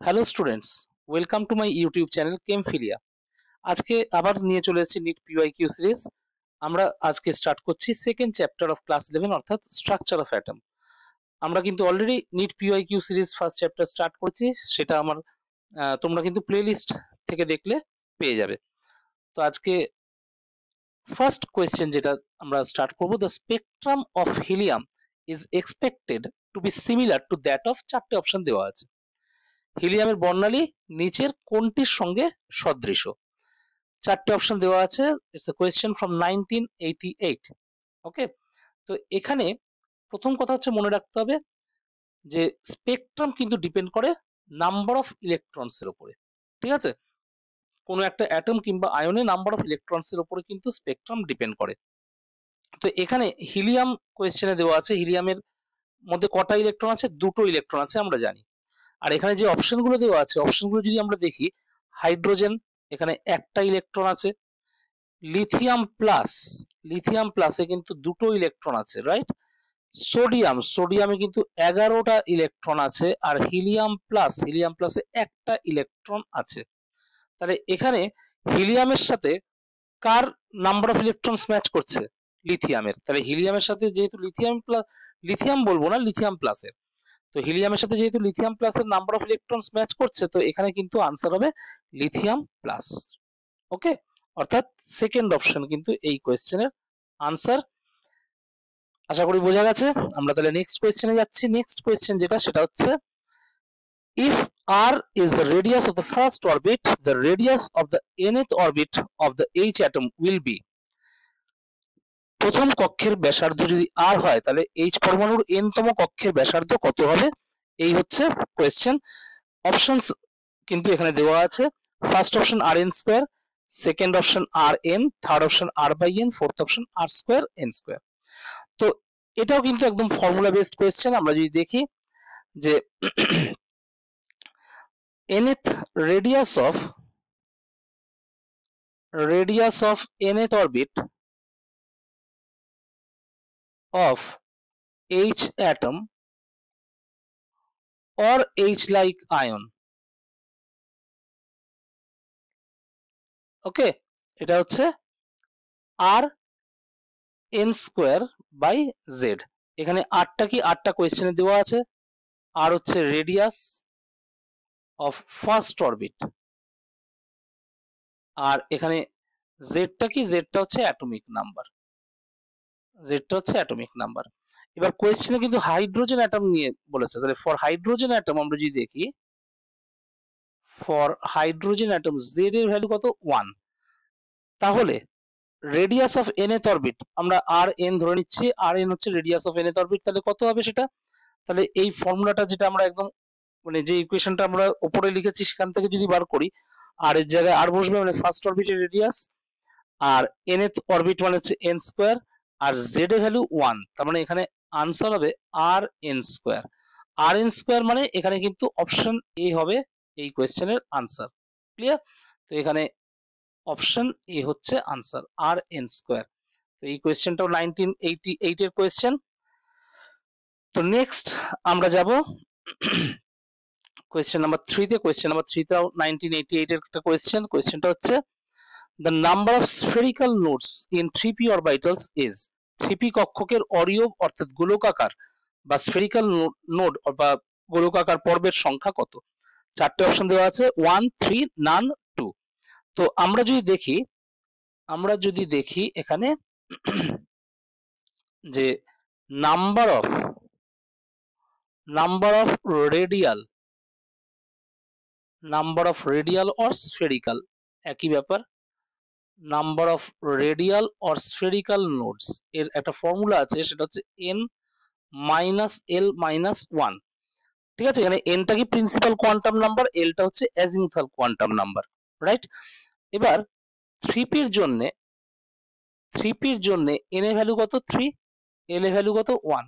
Hello students, welcome to my YouTube channel Chemphilia. আজকে আবার নিয়ে চলে এসেছি নিট পিওয়াইকিউ সিরিজ। আমরা আজকে স্টার্ট করছি সেকেন্ড চ্যাপ্টার অফ ক্লাস 11 অর্থাৎ স্ট্রাকচার অফ অ্যাটম। আমরা কিন্তু already NEET PYQ series first chapter start করেছি, সেটা আমার তোমরা কিন্তু প্লেলিস্ট থেকে দেখলে পেয়ে যাবে। তো আজকে ফার্স্ট কোয়েশ্চেন যেটা আমরা স্টার্ট করব, the spectrum of helium is expected to be similar to that of, চারটে অপশন দেওয়া আছে। হিলিয়ামের বর্ণালী নিচের কোনটির সঙ্গে সদৃশ? চারটে অপশন দেওয়া আছে। It's a question from 1988। ওকে, তো এখানে প্রথম কথা হচ্ছে মনে রাখতে হবে যে স্পেকট্রাম কিন্তু ডিপেন্ড করে নাম্বার অফ ইলেকট্রনস এর উপরে। ঠিক আছে, কোনো একটা অ্যাটম কিংবা আয়নে নাম্বার অফ ইলেকট্রনস এর উপরে কিন্তু স্পেকট্রাম ডিপেন্ড করে। তো এখানে হিলিয়াম কোয়েশ্চেনে দেওয়া আছে, হিলিয়ামের মধ্যে কটা ইলেকট্রন আছে? দুটো ইলেকট্রন আছে, আমরা জানি। আর এখানে যে অপশনগুলো দেওয়া আছে, অপশনগুলো যদি আমরা দেখি, হাইড্রোজেন এখানে একটা ইলেকট্রন আছে, লিথিয়াম প্লাসে কিন্তু দুটো ইলেকট্রন আছে, রাইট? সোডিয়ামে কিন্তু 11টা ইলেকট্রন আছে, আর হিলিয়াম প্লাসে একটা ইলেকট্রন আছে। তাহলে এখানে হিলিয়ামের সাথে কার নাম্বার অফ ইলেকট্রনস ম্যাচ করছে? লিথিয়ামের। তাহলে হিলিয়ামের সাথে যেহেতু লিথিয়াম বলবো না, লিথিয়াম প্লাসের, তো হিলিয়ামের সাথে যেহেতু লিথিয়াম প্লাসের নাম্বার অফ ইলেকট্রনস ম্যাচ করছে, তো এখানে কিন্তু আনসার হবে লিথিয়াম প্লাস। ওকে, অর্থাৎ সেকেন্ড অপশন কিন্তু এই কোয়েশ্চেনের আনসার। আশা করি বোঝা গেছে। আমরা তাহলে নেক্সট কোয়েশ্চেনে যাচ্ছি। নেক্সট কোয়েশ্চেন যেটা, সেটা হচ্ছে if r is the radius of the first orbit, the radius of the nth orbit of the H atom will be। প্রথম কক্ষের ব্যাসার্ধ যদি r হয়, তাহলে H পরমাণুর n তম কক্ষের ব্যাসার্ধ কত হবে? এই হচ্ছে কোয়েশ্চেন। অপশনস কিন্তু এখানে দেওয়া আছে। First option r n square, second option r n, third option r by n, fourth option r square n square. তো এটাও কিন্তু একদম ফর্মুলা বেসড কোয়েশ্চেন। আমরা যদি দেখি যে nth radius of nth orbit of H atom or H like ion, ওকে, এটা হচ্ছে আর এন স্কোয়ার বাই জেড। এখানে আরটা কি, আরটা কোয়েশ্চেনে দেওয়া আছে। আর হচ্ছে রেডিয়াস অফ ফার্স্ট অরবিট, আর এখানে জেডটা কি, জেডটা হচ্ছে অ্যাটমিক নাম্বার। এবার কোয়েশ্চেনে কিন্তু হাইড্রোজেন অ্যাটম নিয়ে বলেছে। তাহলে ফর হাইড্রোজেন অ্যাটম আমরা যদি দেখি, ফর হাইড্রোজেন অ্যাটম জেড এর ভ্যালু কত? 1। তাহলে রেডিয়াস অফ nth অরবিট আমরা আর এন ধরে নিচ্ছি, আর এন হচ্ছে রেডিয়াস অফ nth অরবিট, তাহলে কত হবে সেটা? তাহলে এই ফর্মুলাটা যেটা আমরা একদম মানে যে ইকুয়েশনটা আমরা উপরে লিখেছি সেখান থেকে যদি বার করি, আর এর জায়গায় আর বসবে, মানে ফার্স্ট অরবিটের রেডিয়াস, আর nth অরবিট মানে হচ্ছে n স্কয়ার, আর z এর ভ্যালু 1, তার মানে এখানে আনসার হবে আর এন স্কয়ার। আর এন স্কয়ার মানে এখানে কিন্তু অপশন এ হবে এই কোয়েশ্চেনের আনসার। ক্লিয়ার? তো এখানে অপশন এ হচ্ছে আনসার, আর এন স্কয়ার। তো এই কোয়েশ্চেনটাও 1988 এর কোয়েশ্চেন। তো নেক্সট আমরা যাব কোয়েশ্চেন নাম্বার 3 তে। কোয়েশ্চেন নাম্বার 3 টাও 1988 এর একটা কোয়েশ্চেন। কোয়েশ্চেনটা হচ্ছে the number of spherical nodes in 3p orbitals is। 3p কক্ষকের অরিয়ব অর্থাৎ গোলকাকার বা স্ফেরিক্যাল নোড বা গোলকাকার পর্বের সংখ্যা কত? চারটে অপশন দেওয়া আছে, 1, 3, none, 2। তো আমরা যদি দেখি এখানে যে number of radial or spherical, একই ব্যাপার। Number of radial or spherical nodes এর একটা ফর্মুলা আছে, সেটা হচ্ছে n মাইনাস l মাইনাস 1। ঠিক আছে, এখানে nটা কি প্রিন্সিপাল কোয়ান্টাম নাম্বার, lটা হচ্ছে অ্যাজিমুথাল কোয়ান্টাম নাম্বার, রাইট? এবার 3p এর জন্য n এর ভ্যালু কত? 3, l এর ভ্যালু কত? 1।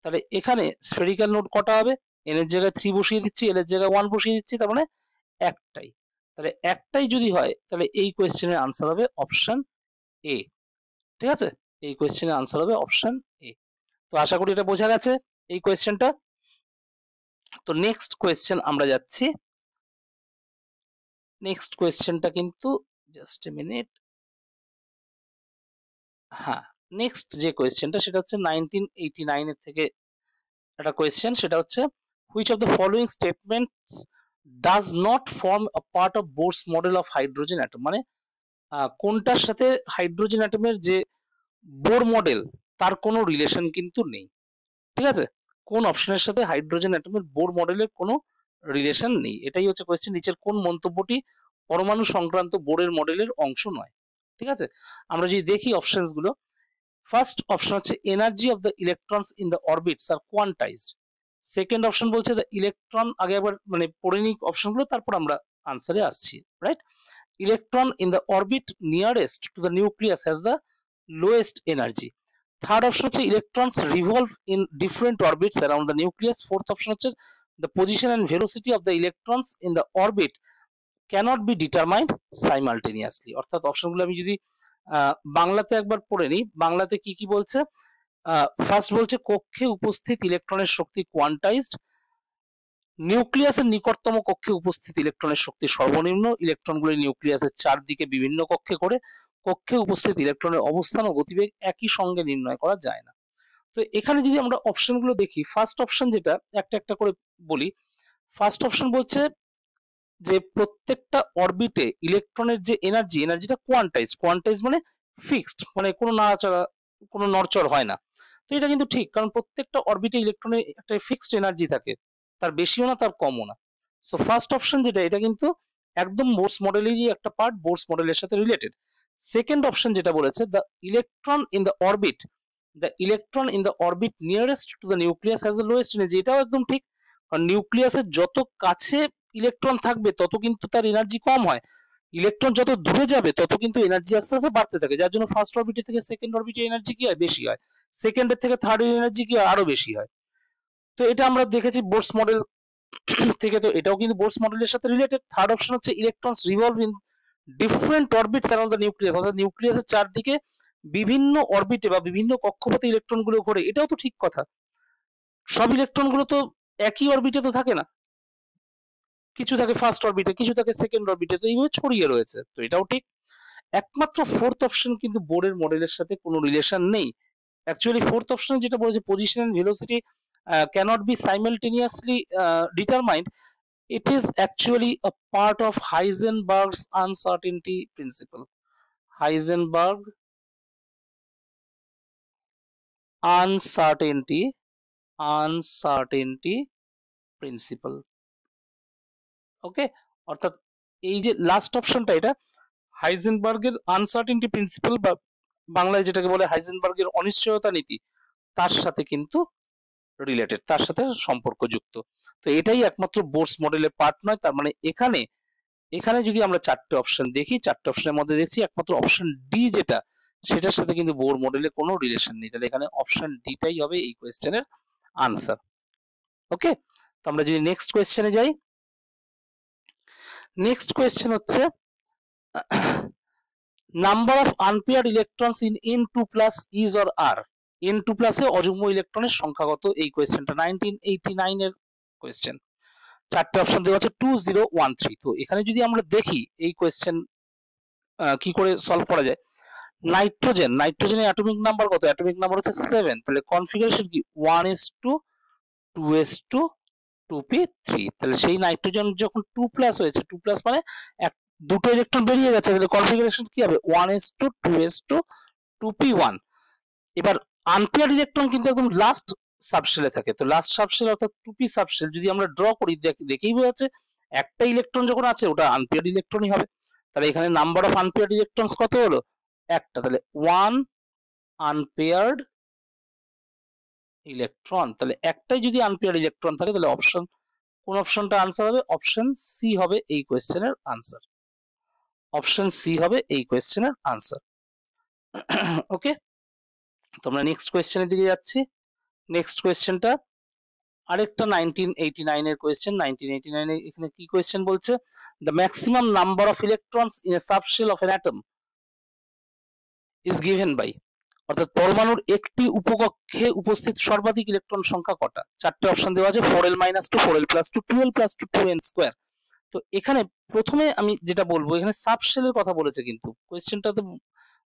তাহলে এখানে স্ফেরিক্যাল নোড কটা হবে? n এর জায়গায় 3 বসিয়ে দিচ্ছি, l এর জায়গায় 1 বসিয়ে দিচ্ছি, তার মানে একটাই। তাহলে একটাই যদি হয়, তাহলে এই কোয়েশ্চেনের আনসার হবে অপশন এ। ঠিক আছে, এই কোয়েশ্চেনের আনসার হবে অপশন এ। তো আশা করি এটা বোঝা গেছে এই কোয়েশ্চেনটা। তো নেক্সট কোয়েশ্চেন আমরা যাচ্ছি নেক্সট কোয়েশ্চেনটা কিন্তু জাস্ট এ মিনিট। হ্যাঁ, নেক্সট যে কোয়েশ্চেনটা সেটা হচ্ছে 1989 এর থেকে একটা কোয়েশ্চেন, সেটা হচ্ছে which of the following statements does not form a part of Bohr's model of hydrogen atom, মানে কোনটার সাথে হাইড্রোজেন অ্যাটমের যে বোর মডেল তার কোনো রিলেশন কিন্তু নেই। ঠিক আছে, কোন অপশনের সাথে হাইড্রোজেন অ্যাটমের বোর মডেলের কোনো রিলেশন নেই, এটাই হচ্ছে কোয়েশ্চেন। নিচের কোন মন্তব্যটি পরমাণু সংক্রান্ত বোরের মডেলের অংশ নয়? ঠিক আছে, আমরা যদি দেখি অপশনস গুলো, ফার্স্ট অপশন হচ্ছে energy of the electrons in the orbits are quantized. Second option বলছে দ্য ইলেকট্রন, আগে একবার মানে পড়ে নিই অপশনগুলো, তারপর আমরা আনসারে আসছি, right? Electron in the orbit nearest to the nucleus has the lowest energy. Third option হচ্ছে electrons revolve in different orbits around the nucleus. Fourth option হচ্ছে the position and velocity of the electrons in the orbit cannot be determined simultaneously. অর্থাৎ অপশনগুলো আমি যদি বাংলাতে একবার পড়ে নিই, বাংলাতে কি কি বলছে। ফার্স্ট বলছে কক্ষে উপস্থিত ইলেকট্রনের শক্তি কোয়ান্টাইজড, নিউক্লিয়াসের নিকটতম কক্ষে উপস্থিত ইলেকট্রনের শক্তি সর্বনিম্ন, ইলেকট্রনগুলি নিউক্লিয়াসের চারদিকে বিভিন্ন কক্ষে করে কক্ষে উপস্থিত ইলেকট্রনের অবস্থান ও গতিবেগ একই সঙ্গে নির্ণয় করা যায় না। তো এখানে যদি আমরা অপশনগুলো দেখি, ফার্স্ট অপশন যেটা একটা একটা করে বলি। ফার্স্ট অপশন বলছে যে প্রত্যেকটা অরবিটে ইলেকট্রনের যে এনার্জিটা কোয়ান্টাইজ মানে ফিক্সড, মানে কোনো নাড়াচাড়া কোনো নড়চড় হয় না। তো এটা কিন্তু ঠিক, কারণ প্রত্যেকটা অরবিটে ইলেকট্রনের একটা ফিক্সড এনার্জি থাকে, তার বেশিও না তার কমও না। সো ফার্স্ট অপশন যেটা, এটা কিন্তু একদম বোর্স মডেলেরই একটা পার্ট, বোর্স মডেলের সাথে রিলেটেড। সেকেন্ড অপশন যেটা বলেছে the electron in the orbit nearest to the nucleus has the lowest energy, এটাও একদম ঠিক, কারণ নিউক্লিয়াসের যত কাছে ইলেকট্রন থাকবে তত কিন্তু তার এনার্জি কম হয়, ইলেকট্রন যত দূরে যাবে তত কিন্তু এনার্জি আস্তে আস্তে বাড়তে থাকে, যার জন্য ফার্স্ট অরবিটের থেকে সেকেন্ড অরবিটের এনার্জি কি হয়, বেশি হয়, সেকেন্ডের থেকে থার্ডের এনার্জি কি হয়, আরো বেশি হয়। তো এটা আমরা দেখেছি বোর্স মডেল থেকে, তো এটাও কিন্তু বোর্স মডেলের সাথে রিলেটেড। থার্ড অপশন হচ্ছে electrons revolve in different orbits around the nucleus, অর্থাৎ নিউক্লিয়াসের চারদিকে বিভিন্ন অরবিটে বা বিভিন্ন কক্ষপথে ইলেকট্রন গুলো ঘোরে, এটাও তো ঠিক কথা। সব ইলেকট্রন গুলো তো একই অরবিটে তো থাকে না, কিছু থাকে ফার্স্ট অরবিটে, কিছু থাকে সেকেন্ড অরবিটে, তো এইভাবে ছড়িয়ে রয়েছে, তো এটাও ঠিক। একমাত্র ফোর্থ অপশন কিন্তু বোরের মডেলের সাথে কোনো রিলেশন নেই। অ্যাকচুয়ালি ফোর্থ অপশন যেটা বলেছে position and velocity cannot be simultaneously determined, it is actually a part of Heisenberg's uncertainty principle. Heisenberg uncertainty principle. Okay, অর্থাৎ এই যে লাস্ট অপশনটা, এটা হাইজেনবার্গের আনসার্টেনটি প্রিন্সিপাল বা বাংলায় যেটাকে বলে হাইজেনবার্গের অনিশ্চয়তা নীতি, তার সাথে কিন্তু রিলেটেড, তার সাথে সম্পর্কযুক্ত। তো এটাই একমাত্র বোর্স মডেলের পার্ট নয়, তার মানে এখানে এখানে যদি আমরা চারটে অপশন দেখি, চারটে অপশনের মধ্যে দেখছি একমাত্র অপশন ডি যেটা, সেটার সাথে কিন্তু বোর মডেলের কোনো রিলেশন নেই, তাহলে এখানে অপশন ডিটাই হবে এই কোয়েশ্চেনের আনসার। ওকে, তো আমরা যদি নেক্সট কোয়েশ্চেনে যাই, নেক্সট কোয়েশ্চেন হচ্ছে number of unpaired electrons in n2+ is or are, n2+ এ অযুগ্ম ইলেকট্রনের সংখ্যা কত, এই কোয়েশ্চেনটা 1989 এর কোয়েশ্চেন। চারটে অপশন দেওয়া আছে 2 0 1 3। তো এখানে যদি আমরা দেখি এই কোয়েশ্চেন কি করে সলভ করা যায়। নাইট্রোজেনের অ্যাটমিক নাম্বার কত, অ্যাটমিক নাম্বার হচ্ছে 7, তাহলে কনফিগারেশন কি 1:2:2 2p3, তাহলে সেই নাইট্রোজেন যখন 2+ হয়েছে, 2+ মানে দুটো ইলেকট্রন বেরিয়ে গেছে, তাহলে কনফিগারেশন কি হবে 1:2:2p1। এবার আনপেয়ার্ড ইলেকট্রন কিন্তু একদম লাস্ট সাবশেলে থাকে, তো লাস্ট সাবশেল অর্থাৎ 2p সাবশেল যদি আমরা ড্র করি, দেখেই বোঝা যাচ্ছে একটা ইলেকট্রন যখন আছে ওটা আনপেয়ার্ড ইলেকট্রনই হবে। তাহলে এখানে নাম্বার অফ আনপেয়ার্ড ইলেকট্রনস কত হলো, একটা, তাহলে 1 আনপেয়ার্ড ইলেকট্রন, তাহলে একটাই যদি আনপেয়ার্ড ইলেকট্রন থাকে তাহলে অপশন, কোন অপশনটা আনসার হবে, অপশন সি হবে এই কোয়েশ্চেনের আনসার, অপশন সি হবে এই কোয়েশ্চেনের আনসার। ওকে, তোমরা নেক্সট কোয়েশ্চেনের দিকে যাচ্ছি। নেক্সট কোয়েশ্চেনটা আরেকটা 1989 এর কোয়েশ্চেন। 1989 এ এখানে কি কোয়েশ্চেন বলছে, the maximum number of electrons in a subshell of an atom is given by, অর্থাৎ পরমাণুর একটি উপকক্ষে উপস্থিত সর্বাধিক ইলেকট্রন সংখ্যা কটা। চারটে অপশন দেওয়া আছে 4l - 2 4l + 2 12 + 2 2n²। তো এখানে প্রথমে আমি যেটা বলবো, এখানে সাবশেলের কথা বলেছে, কিন্তু কোয়েশ্চেনটা তো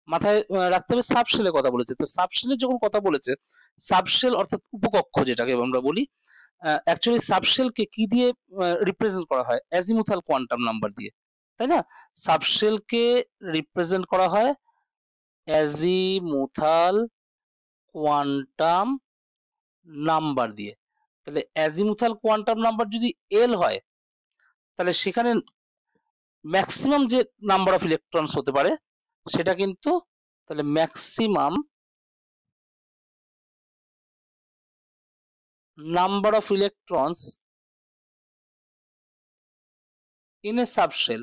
মাথায় রাখতে হবে, সাবশেলের কথা বলেছে। তো সাবশেলের যখন কথা বলেছে, সাবশেল অর্থাৎ উপকক্ষ যেটাকে আমরা বলি, অ্যাকচুয়ালি সাবশেলকে কি দিয়ে রিপ্রেজেন্ট করা হয়? অ্যাজিমুথাল কোয়ান্টাম নাম্বার দিয়ে, তাই না? সাবশেলকে রিপ্রেজেন্ট করা হয় অ্যাজিমুথাল কোয়ান্টাম নাম্বার দিয়ে। তাহলে অ্যাজিমুথাল কোয়ান্টাম নাম্বার যদি এল হয়, তাহলে সেখানে ম্যাক্সিমাম যে নাম্বার অফ ইলেকট্রনস হতে পারে সেটা কিন্তু, তাহলে maximum number of electrons in a subshell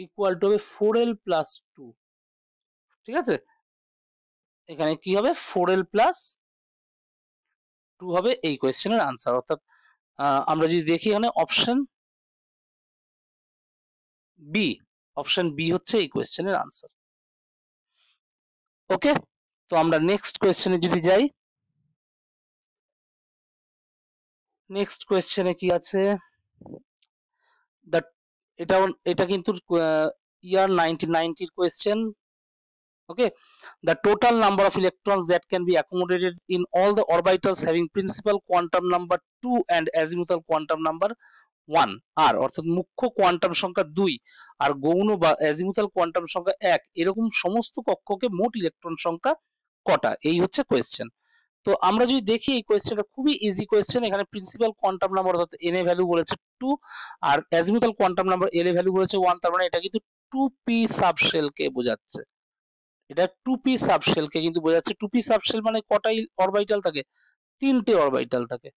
equal to হবে 4l প্লাস 2। ঠিক আছে, এখানে কি হবে? 4l প্লাস 2 হবে এই কোয়েশ্চেনের আনসার। অর্থাৎ আমরা যদি দেখি এখানে অপশন বি, অপশন বি হচ্ছে এই কোয়েশ্চেনের আনসার। ওকে, তো আমরা নেক্সট কোয়েশ্চেনে যদি যাই, নেক্সট কোয়েশ্চেনে কি আছে? এটা কিন্তু ইয়ার 1990 question. Okay, the total number of electrons that can be accommodated in all the orbitals having principal quantum number 2 and azimuthal quantum number 1 are, অর্থাৎ মুখ্য কোয়ান্টাম সংখ্যা 2 আর গৌণ বা অ্যাজিমুথাল কোয়ান্টাম সংখ্যা 1, এরকম সমস্ত কক্ষকে মোট ইলেকট্রন সংখ্যা কটা? এই হচ্ছে কোয়েশ্চেন। তো আমরা যদি দেখি এই কোয়েশ্চেনটা খুবই ইজি কোয়েশ্চেন। এখানে প্রিন্সিপাল কোয়ান্টাম নাম্বার অর্থাৎ এন এ ভ্যালু বলেছে 2 আর azimuthal quantum number L a value বলেছে 1, তার মানে এটা কিন্তু 2p সাবশেল কে বোঝাচ্ছে। এটা 2p সাবশেল কে কিন্তু বোঝাচ্ছে। 2p সাবশেল মানে কটাই অরবিটাল থাকে? 3টে অরবিটাল থাকে।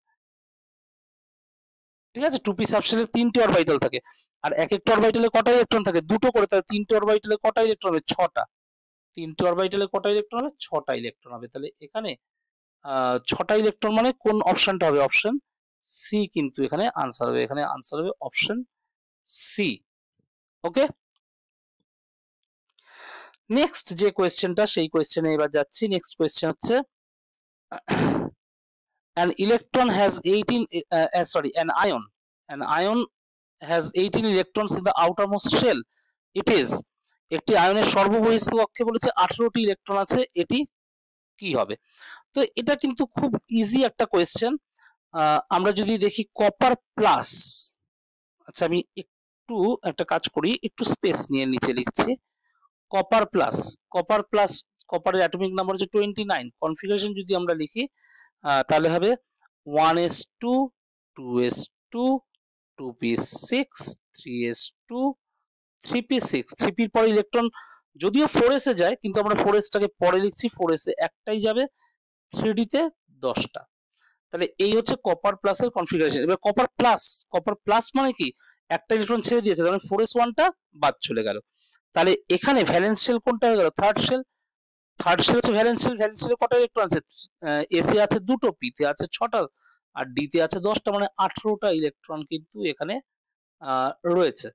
ঠিক আছে, 2p সাবশেলে 3টে অরবিটাল থাকে। আর এক একটা অরবিটালে কটা ইলেকট্রন থাকে? দুটো করে। তাহলে 3টে অরবিটালে কটা ইলেকট্রন হবে? 6টা। 3টে অরবিটালে কটা ইলেকট্রন হবে? 6টা ইলেকট্রন হবে। তাহলে এখানে 6টা ইলেকট্রন মানে কোন অপশনটা হবে? অপশন সি কিন্তু এখানে আনসার হবে। এখানে আনসার হবে অপশন সি। ওকে, নেক্সট যে কোয়েশ্চেনটা, সেই কোয়েশ্চেনে এবার যাচ্ছি। নেক্সট কোয়েশ্চেন হচ্ছে an electron has 18 an ion has 18 electrons in the outermost shell. It is, একটি আয়নের সর্ববহিস্থ কক্ষে বলেছে 18টি ইলেকট্রন আছে, এটি কি হবে? তো এটা কিন্তু খুব ইজি একটা কোয়েশ্চেন। আমরা যদি দেখি কপার প্লাস, আচ্ছা আমি একটু একটা কাজ করি, একটু স্পেস নিয়ে নিচে লিখছি। কপার প্লাস, কপার প্লাস, কপারের অ্যাটমিক নাম্বার হচ্ছে 29। কনফিগারেশন যদি আমরা লিখি তাহলে হবে 1s2 2s2 2p6 3s2 3p6। 3p এর পরে ইলেকট্রন যদিও 4s এ যায়, কিন্তু আমরা 4s টাকে পরে লিখছি, 4s এ একটাই যাবে, 3d তে 10টা। তাহলে এই হচ্ছে কপার প্লাস এর কনফিগারেশন। এবার কপার প্লাস মানে কি? একটা ইলেকট্রন ছেড়ে দিয়েছে, তার মানে 4s1 টা বাদ চলে গেল। তাহলে এখানে ভ্যালেন্স শেল কোনটা হয়ে গেল? Third shell. থার্ড শেল হচ্ছে ভ্যালেন্স শেল। ভ্যালেন্স শেলে কটা ইলেকট্রন আছে? এস এ আছে 2টো, পি তে আছে 6টা আর ডি তে আছে 10টা, মানে 18টা ইলেকট্রন কিন্তু এখানে রয়েছে।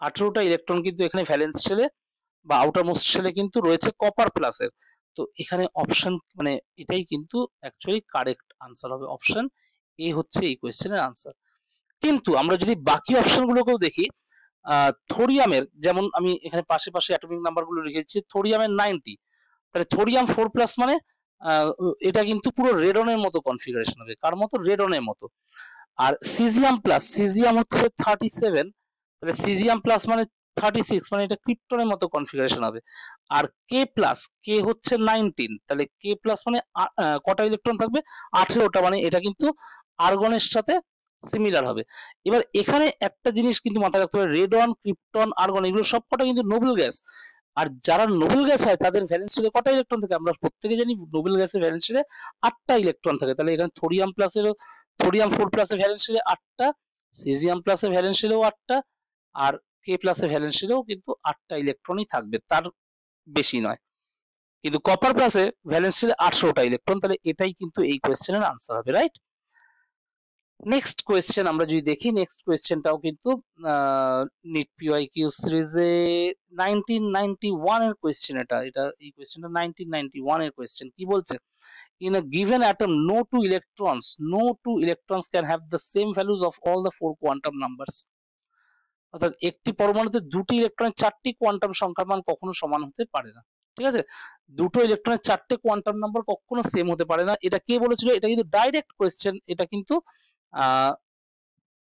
18টা ইলেকট্রন কিন্তু এখানে ভ্যালেন্স শেলে বা আউটার মোস্ট শেলে কিন্তু রয়েছে কপার প্লাসের। তো এখানে অপশন মানে এটাই কিন্তু অ্যাকচুয়ালি কারেক্ট আনসার হবে। অপশন এ হচ্ছে এই কোয়েশ্চেনের আনসার। কিন্তু আমরা যদি বাকি অপশনগুলোকেও দেখি, থোরিয়ামের, যেমন আমি এখানে পাশে পাশে অ্যাটমিক নাম্বারগুলো লিখেছি, থোরিয়ামের 90, তাহলে থোরিয়াম 4+ মানে এটা কিন্তু পুরো রেডনের মতো কনফিগারেশন হবে। কার মতো? রেডনের মতো। আর সিজিয়াম প্লাস, সিজিয়াম হচ্ছে 37, তাহলে সিজিয়াম প্লাস মানে 36, মানে এটা ক্রিপ্টনের মতো কনফিগারেশন হবে। আর কে প্লাস, কে হচ্ছে 19, তাহলে কে প্লাস মানে কটা ইলেকট্রন থাকবে? 18টা, মানে এটা কিন্তু আর্গনের সাথে সিমিলার হবে। এবার এখানে একটা জিনিস কিন্তু মাথায় রাখতে হবে, রেডন, ক্রিপ্টন, আর্গন এগুলো সবকটা কিন্তু নোবেল গ্যাস। আর যারা নোবেল গ্যাস হয় তাদের ভ্যালেন্স শেলে কটা ইলেকট্রন থাকে? আমরা প্রত্যেকে জানি নোবেল গ্যাসের ভ্যালেন্স শেলে 8টা ইলেকট্রন থাকে। তাহলে এখানে থোরিয়াম প্লাসেরও, থোরিয়াম 4+ এর ভ্যালেন্স শেলে 8টা, সিজিয়াম প্লাসের ভ্যালেন্স শেলেও 8টা, আর কে প্লাসের ভ্যালেন্স শেলেও কিন্তু 8টা ইলেকট্রনই থাকবে, তার বেশি নয়। কিন্তু কপার প্লাসে ভ্যালেন্স শেলে 18টা ইলেকট্রন, তাহলে এটাই কিন্তু এই কোয়েশ্চেনের আনসার হবে, রাইট? নেক্সট কোয়েশ্চেন আমরা যদি দেখি, নেক্সট কোয়েশ্চেনটাও কিন্তু নিট পিওয়াইকিউ সিরিজে 1991 এর কোয়েশ্চেন। এটা এই কোয়েশ্চেনটা 1991 এর কোয়েশ্চেন। কি বলছে? in a given atom no two electrons can have the same values of all the four quantum numbers. অর্থাৎ একটি পরমাণুতে দুটি ইলেকট্রনের চারটি কোয়ান্টাম সংখ্যার মান কখনো সমান হতে পারে না। ঠিক আছে, দুটো ইলেকট্রনের চারটে কোয়ান্টাম নাম্বার কখনো সেম হতে পারে না। এটা কে বলেছিল? এটা কিন্তু ডাইরেক্ট কোয়েশ্চেন, এটা কিন্তু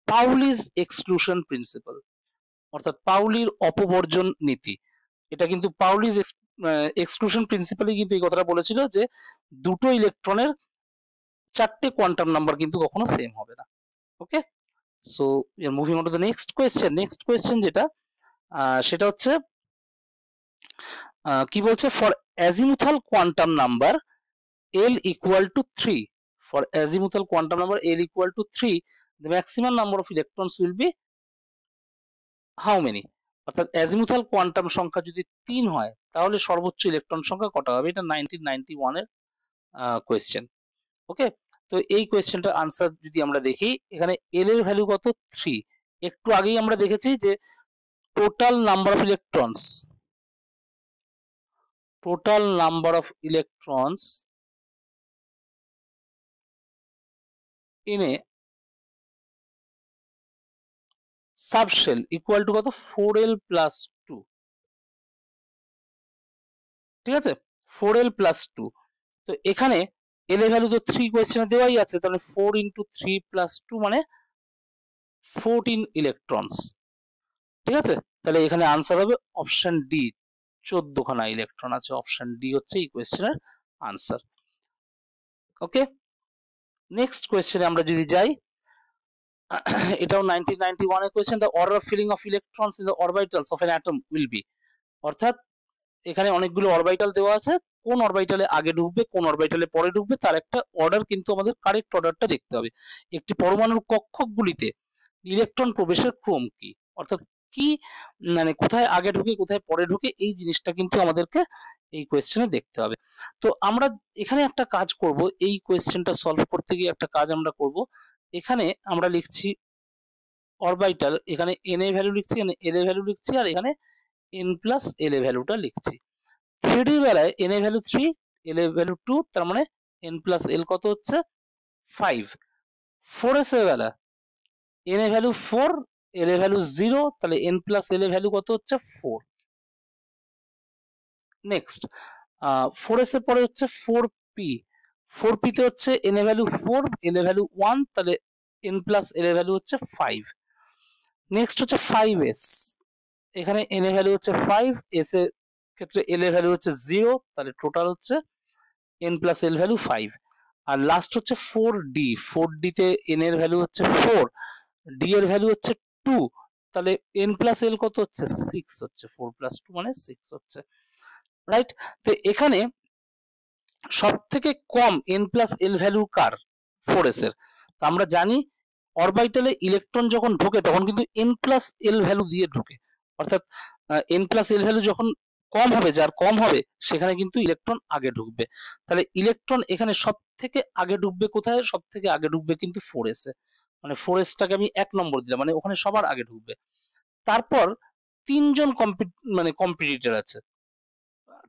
পাউলি's এক্সক্লুশন প্রিন্সিপাল, অর্থাৎ পাউলির অপবর্জন নীতি। এটা কিন্তু পাউলি's এক্সক্লুশন প্রিন্সিপালে কিন্তু এই কথাটা বলেছিল যে দুটো ইলেকট্রনের চারটে কোয়ান্টাম নাম্বার কিন্তু কখনো সেম হবে না। Okay, so we are moving on to the next question. Next question যেটা সেটা হচ্ছে কি বলছে, for azimuthal quantum number L equal to 3, for azimuthal quantum number L equal to 3, the maximum number of electrons will be how many? অর্থাৎ azimuthal quantum সংখ্যা যদি 3 হয় তাহলে সর্বোচ্চ ইলেকট্রন সংখ্যা কটা হবে? এটা 1991 এর কোয়েশ্চেন। ওকে, তো এই কোয়েশ্চেনটার আনসার যদি আমরা দেখি, এখানে L এর ভ্যালু কত? 3। একটু আগেই আমরা দেখেছি যে total number of electrons, total number of electrons in a subshell equal to কত? 4l plus 2। ঠিক আছে, 4l plus 2। তো এখানে l এর ভ্যালু তো 3 কোয়েশ্চেনে দেওয়াই আছে, তাহলে 4 into 3 plus 2 মানে 14 ইলেকট্রনস। ঠিক আছে, তাহলে এখানে আনসার হবে অপশন ডি, 14 খানা ইলেকট্রন আছে। অপশন ডি হচ্ছে এই কোয়েশ্চেনের আনসার। ওকে, নেক্সট কোয়েশ্চেনে আমরা যদি যাই, এটাও 1991 এর question. The order of filling of electrons in the orbitals of an atom will be, অর্থাৎ এখানে অনেকগুলো অরবিটাল দেওয়া আছে, কোন অরবিটালে আগে ঢুকবে কোন অরবিটালে পরে ঢুকবে তার একটা অর্ডার কিন্তু আমাদের কারেক্ট অর্ডারটা দেখতে হবে। একটি পরমাণুর কক্ষকগুলিতে ইলেকট্রন প্রবেশের ক্রম কি, অর্থাৎ কি মানে কোথায় আগে ঢুকে কোথায় পরে ঢুকে, এই জিনিসটা কিন্তু আমাদেরকে এই কোয়েশ্চেনে দেখতে হবে। তো আমরা এখানে একটা কাজ করব, এই কোয়েশ্চেনটা সলভ করতে গিয়ে একটা কাজ আমরা করব। এখানে আমরা লিখছি অরবিটাল, এখানে n এর ভ্যালু লিখছি, এখানে l এর ভ্যালু লিখছি, আর এখানে n প্লাস l এর ভ্যালুটা লিখছি। 3D বেলায় n এর ভ্যালু 3, l এর ভ্যালু 2, তার মানে n প্লাস l কত হচ্ছে? 5। 4s এর বেলা n এর ভ্যালু 4, l এর ভ্যালু 0, তাহলে n প্লাস l এর ভ্যালু কত হচ্ছে? 4। নেক্সট 4s এর পরে হচ্ছে 4p, 4p তে হচ্ছে n এর ভ্যালু 4, l এর ভ্যালু 1, তাহলে n প্লাস l এর ভ্যালু হচ্ছে 5। নেক্সট হচ্ছে 5s, এখানে n এর ভ্যালু হচ্ছে 5, s এর ক্ষেত্রে l এর ভ্যালু হচ্ছে 0, তাহলে টোটাল হচ্ছে n প্লাস l ভ্যালু 5। আর লাস্ট হচ্ছে 4d, 4d তে n এর ভ্যালু হচ্ছে 4, d এর ভ্যালু হচ্ছে 2, তাহলে n প্লাস l কত হচ্ছে? 6 হচ্ছে। 4 প্লাস 2 মানে 6 হচ্ছে, রাইট? তো এখানে সব থেকে কম n প্লাস l ভ্যালু কার? 4s এর। তো আমরা জানি অরবিটালে ইলেকট্রন যখন ঢোকে তখন কিন্তু n প্লাস l ভ্যালু দিয়ে ঢোকে, অর্থাৎ n প্লাস l ভ্যালু যখন কম হবে, যার কম হবে সেখানে কিন্তু ইলেকট্রন আগে ঢুকবে। তাহলে ইলেকট্রন এখানে সব থেকে আগে ঢুকবে কোথায়? সব থেকে আগে ঢুকবে কিন্তু 4s এ, মানে 4s টাকে আমি 1 নম্বর দিলাম, মানে ওখানে সবার আগে ঢুকবে। তারপর তিনজন কম্পিটিটর আছে,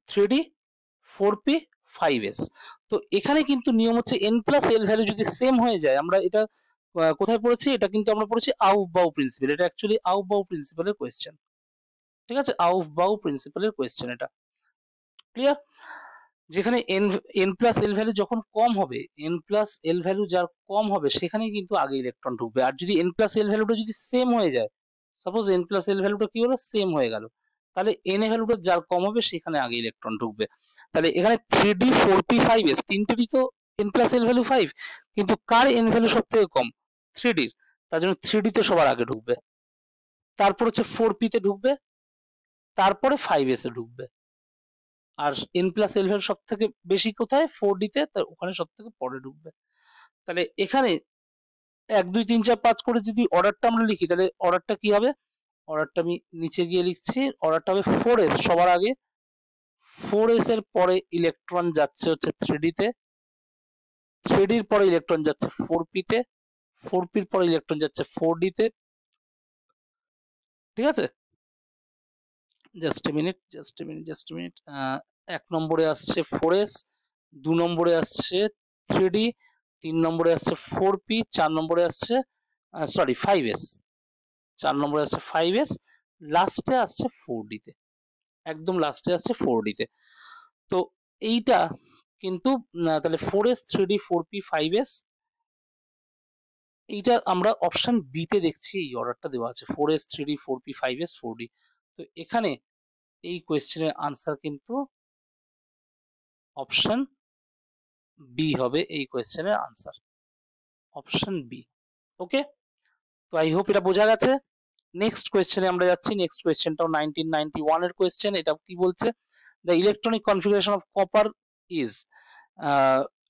3d, 4p, 5s। তো এখানে কিন্তু নিয়ম হচ্ছে n প্লাস l ভ্যালু যদি সেম হয়ে যায়, আমরা এটা কোথায় পড়েছি? এটা কিন্তু আমরা পড়েছি আউফবাউ প্রিন্সিপাল, এটা অ্যাকচুয়ালি আউফবাউ প্রিন্সিপালের কোয়েশ্চেন। ঠিক আছে, আউফবাউ প্রিন্সিপালের কোয়েশ্চেন এটা, ক্লিয়ার? যেখানে n প্লাস l ভ্যালু যখন কম হবে, n প্লাস l ভ্যালু যার কম হবে সেখানেই কিন্তু আগে ইলেকট্রন ঢুকবে। আর যদি n প্লাস l ভ্যালুটা যদি সেম হয়ে যায়, সাপোজ n প্লাস l ভ্যালুটা কি হলো? সেম হয়ে গেল, তাহলে n এর ভ্যালুটা যার কম হবে সেখানে আগে ইলেকট্রন ঢুকবে। তাহলে এখানে 3d, 4p, 5s তিনটেরই তো n প্লাস l ভ্যালু 5, কিন্তু কার n ভ্যালু সব থেকে কম? 3d র, তার জন্য 3d তে সবার আগে ঢুকবে, তারপর হচ্ছে 4p তে ঢুকবে, তারপরে 5s এ ঢুকবে। আর n প্লাস l ভ্যালু সব থেকে বেশি কোথায়? 4d তে, তার ওখানে সব থেকে পরে ঢুকবে। তাহলে এখানে 1 2 3 4 5 করে যদি অর্ডারটা আমরা লিখি, তাহলে অর্ডারটা কি হবে? অর্ডারটা আমি নিচে গিয়ে লিখছি, অর্ডারটা হবে 4s সবার আগে, 4s এর পরে ইলেকট্রন যাচ্ছে হচ্ছে 3d তে, 3d এর পরে ইলেকট্রন যাচ্ছে 4p তে, 4p এর পরে ইলেকট্রন যাচ্ছে 4d তে। ঠিক আছে, জাস্ট এ মিনিট, 1 নম্বরে আসছে 4s, 2 নম্বরে আসছে 3D, 3 নম্বরে আসছে 4P, 4 নম্বরে আসছে 5S, 4 নম্বরে আসছে 5S, লাস্টে আসছে 4D তে, একদম লাস্টে আসছে 4D তে। তো এইটা কিন্তু তাহলে 4S, 3D, 4P, 5S, এইটা আমরা অপশন বি তে দেখছি, এই অর্ডারটা দেওয়া আছে 4S, 3D, 4P, 5S, 4D। তো এখানে এই কোয়েশ্চেনের আনসার কিন্তু অপশন বি হবে, এই কোয়েশ্চেনের আনসার অপশন বি। ওকে, তো আই হোপ এটা বোঝা গেছে। নেক্সট কোয়েশ্চেনে আমরা যাচ্ছি। নেক্সট কোয়েশ্চেনটাও 1991 এর কোয়েশ্চেন। এটা কি বলছে? The electronic configuration of copper is,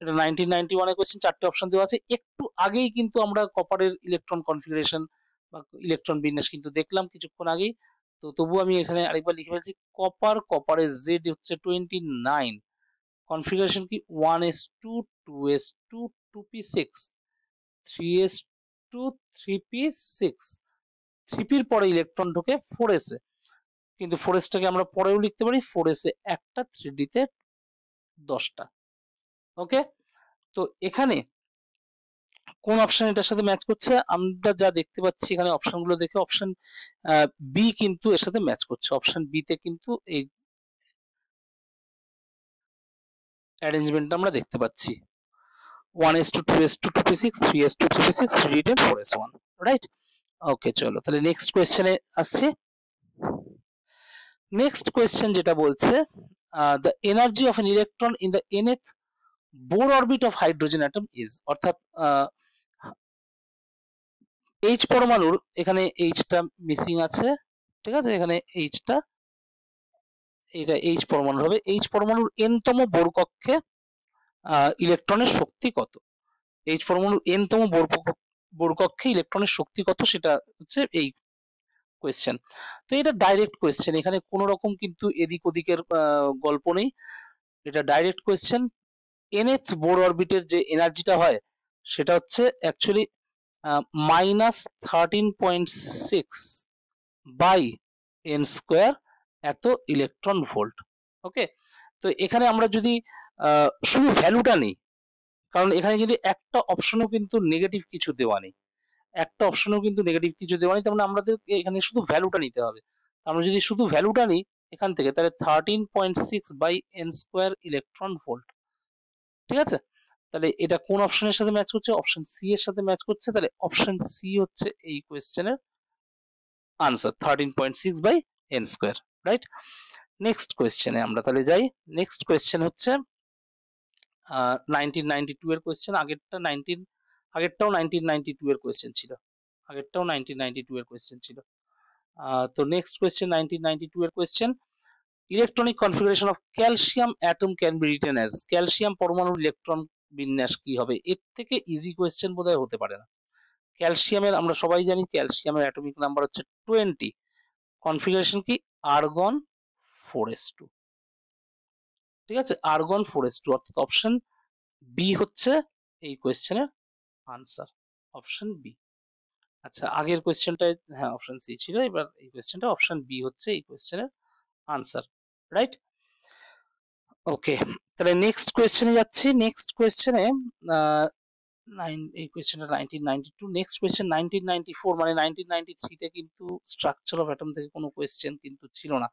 এটা 1991 এর কোয়েশ্চেন, 4টে অপশন দেওয়া আছে। একটু আগেই কিন্তু আমরা কপারের ইলেকট্রন কনফিগারেশন বা ইলেকট্রন বিন্যাস কিন্তু দেখলাম কিছুক্ষণ আগেই। তো তবু আমি এখানে আরেকবার লিখে ফেলছি, কপারের জেড হচ্ছে 29, কনফিগারেশন কি 1s2, 2s2, 2p6, 3s2, 3p6, 3p এর পরে ইলেকট্রন ঢোকে 4s এ, কিন্তু 4s টাকে আমরা পরেও লিখতে পারি 4s এ একটা, 3d তে 10টা। ওকে, তো এখানে কোন অপশন এটার সাথে ম্যাচ করছে? আমরা যা দেখতে পাচ্ছি এখানে অপশনগুলো দেখে অপশন বি কিন্তু এর সাথে ম্যাচ করছে। অপশন বি তে কিন্তু এই অ্যারেঞ্জমেন্টটা আমরা দেখতে পাচ্ছি, 1s2, 2s2, 2p6, 3s2, 3p6, 3d10, 4s1, right? ওকে, চলো তাহলে নেক্সট কোয়েশ্চেনে আসছি। নেক্সট কোয়েশ্চেন যেটা বলছে, the energy of an electron in the nth Bohr orbit of hydrogen atom is, অর্থাৎ এইচ পরমাণুর, এখানে এইচটা মিসিং আছে, ঠিক আছে, এখানে এইচটা, এটা এইচ পরমাণু হবে। এইচ পরমাণুর এনতম বোর কক্ষে ইলেকট্রনের শক্তি কত? এইচ পরমাণুর এনতম বোর কক্ষে ইলেকট্রনের শক্তি কত, সেটা হচ্ছে এই কোয়েশ্চেন। তো এটা ডাইরেক্ট কোয়েশ্চেন, এখানে কোনো রকম কিন্তু এদিক ওদিকের গল্প নেই, এটা ডাইরেক্ট কোয়েশ্চেন। nth বোর অরবিটের যে এনার্জিটা হয় সেটা হচ্ছে অ্যাকচুয়ালি -13.6 বাই n স্কোয়ার, এত ইলেকট্রন ভোল্ট। ওকে, তো এখানে আমরা যদি শুধু ভ্যালুটা নিই, কারণ এখানে কিন্তু একটা অপশনও কিন্তু নেগেটিভ কিছু দেওয়া নেই, একটা অপশনও কিন্তু নেগেটিভ কিছু দেওয়া নেই, তার মানে আমাদের এখানে শুধু ভ্যালুটা নিতে হবে। আমরা যদি শুধু ভ্যালুটা নিই এখান থেকে, তাহলে 13.6 by n square electron volt, ঠিক আছে? তাহলে এটা কোন অপশনের সাথে ম্যাচ করছে? অপশন সি এর সাথে ম্যাচ করছে। তাহলে অপশন সি হচ্ছে এই কোয়েশ্চেনের answer, 13.6 by n square, right? Next কোয়েশ্চেনে আমরা তাহলে যাই। নেক্সট কোয়েশ্চেন হচ্ছে 1992 এর কোয়েশ্চেন। আগেরটাও 1992 এর কোয়েশ্চেন ছিল, আগেরটাও 1992 এর কোয়েশ্চেন ছিল। তো নেক্সট কোয়েশ্চেন 1992 এর question, electronic configuration of calcium atom can be written as, calcium পরমাণুর ইলেকট্রন বিন্যাস কি হবে? এর থেকে ইজি কোয়েশ্চেন বোধহয় হতে পারে না। ক্যালসিয়ামের আমরা সবাই জানি ক্যালসিয়ামের অ্যাটমিক নাম্বার হচ্ছে 20, কনফিগারেশন কি আর্গন 4s2, ঠিক আছে, আর্গন 4s2, অর্থাৎ অপশন বি হচ্ছে এই কোয়েশ্চেনের আনসার, অপশন বি। আচ্ছা, আগের কোয়েশ্চেনটা হ্যাঁ অপশন সি ছিল, এবার এই কোয়েশ্চেনটা অপশন বি হচ্ছে এই কোয়েশ্চেনের আনসার, রাইট? ওকে, তাহলে নেক্সট কোয়েশ্চেনে যাচ্ছি। নেক্সট কোয়েশ্চেনে এই কোয়েশ্চেনটা 1992, নেক্সট কোয়েশ্চেন 1994, মানে 1993 তে কিন্তু স্ট্রাকচার অফ অ্যাটম থেকে কোনো কোয়েশ্চেন কিন্তু ছিল না।